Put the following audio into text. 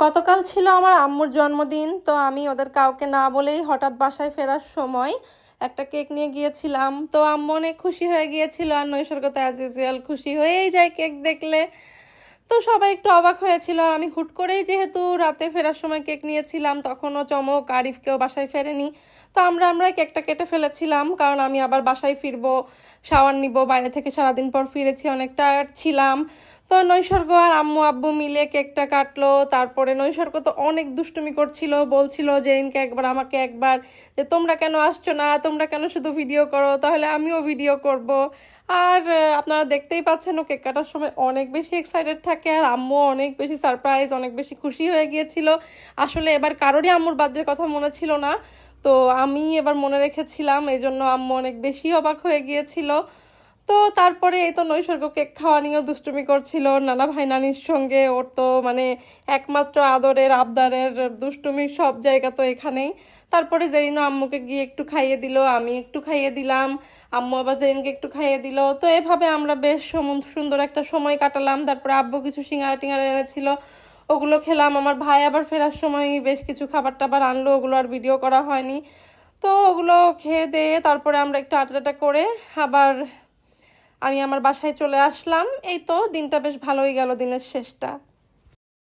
গতকাল ছিল আমার আম্মুর জন্মদিন, তো আমি ওদের কাউকে না বলেই হঠাৎ বাসায় ফেরার সময় একটা কেক নিয়ে গিয়েছিলাম। তো আম্মু অনেক খুশি হয়ে গিয়েছিল, আর নৈসর্গ তো অ্যাজ ইউজুয়াল খুশি হয়েই যায় কেক দেখলে। তো সবাই একটু অবাক হয়েছিল, আর আমি হুট করেই যেহেতু রাতে ফেরার সময় কেক নিয়েছিলাম, তখনও চমক আরিফকেও বাসায় ফেরেনি। তো আমরা কেকটা কেটে ফেলেছিলাম, কারণ আমি আবার বাসায় ফিরবো, শাওয়ার নিব, বাইরে থেকে সারাদিন পর ফিরেছি, অনেক টায়ার্ড ছিলাম। তো নৈসর্গ আর আম্মু আব্বু মিলে কেকটা কাটলো। তারপরে নৈসর্গ তো অনেক দুষ্টুমি করছিল, বলছিল জেরিনকে একবার আমাকে একবার, যে তোমরা কেন আসছো না, তোমরা কেন শুধু ভিডিও করো, তাহলে আমিও ভিডিও করব। আর আপনারা দেখতেই পাচ্ছেন ও কেক কাটার সময় অনেক বেশি এক্সাইটেড থাকে, আর আম্মু অনেক বেশি সারপ্রাইজ, অনেক বেশি খুশি হয়ে গিয়েছিল। আসলে এবার কারোরই আম্মুর বার্থডের কথা মনে ছিল না, তো আমি এবার মনে রেখেছিলাম, এই জন্য আম্মু অনেক বেশি অবাক হয়ে গিয়েছিল। তো তারপরে এই তো নৈসর্গ কেক খাওয়া নিয়েও দুষ্টুমি করছিল নানা ভাই নানির সঙ্গে। ওর তো মানে একমাত্র আদরের আবদারের দুষ্টুমির সব জায়গা তো এখানেই। তারপরে জেরিনও আম্মুকে গিয়ে একটু খাইয়ে দিল, আমি একটু খাইয়ে দিলাম, আম্মু আবার জেরিনকে একটু খাইয়ে দিল। তো এভাবে আমরা বেশ সুন্দর একটা সময় কাটালাম। তারপরে আব্বু কিছু সিঙ্গারা টিঙ্গারা এনেছিল, ওগুলো খেলাম। আমার ভাই আবার ফেরার সময় বেশ কিছু খাবার টাবার আনলো, ওগুলো আর ভিডিও করা হয়নি। তো ওগুলো খেয়ে দিয়ে তারপরে আমরা একটু আটা করে আবার আমি আমার বাসায় চলে আসলাম। এই তো দিনটা বেশ ভালোই গেল, দিনের শেষটা।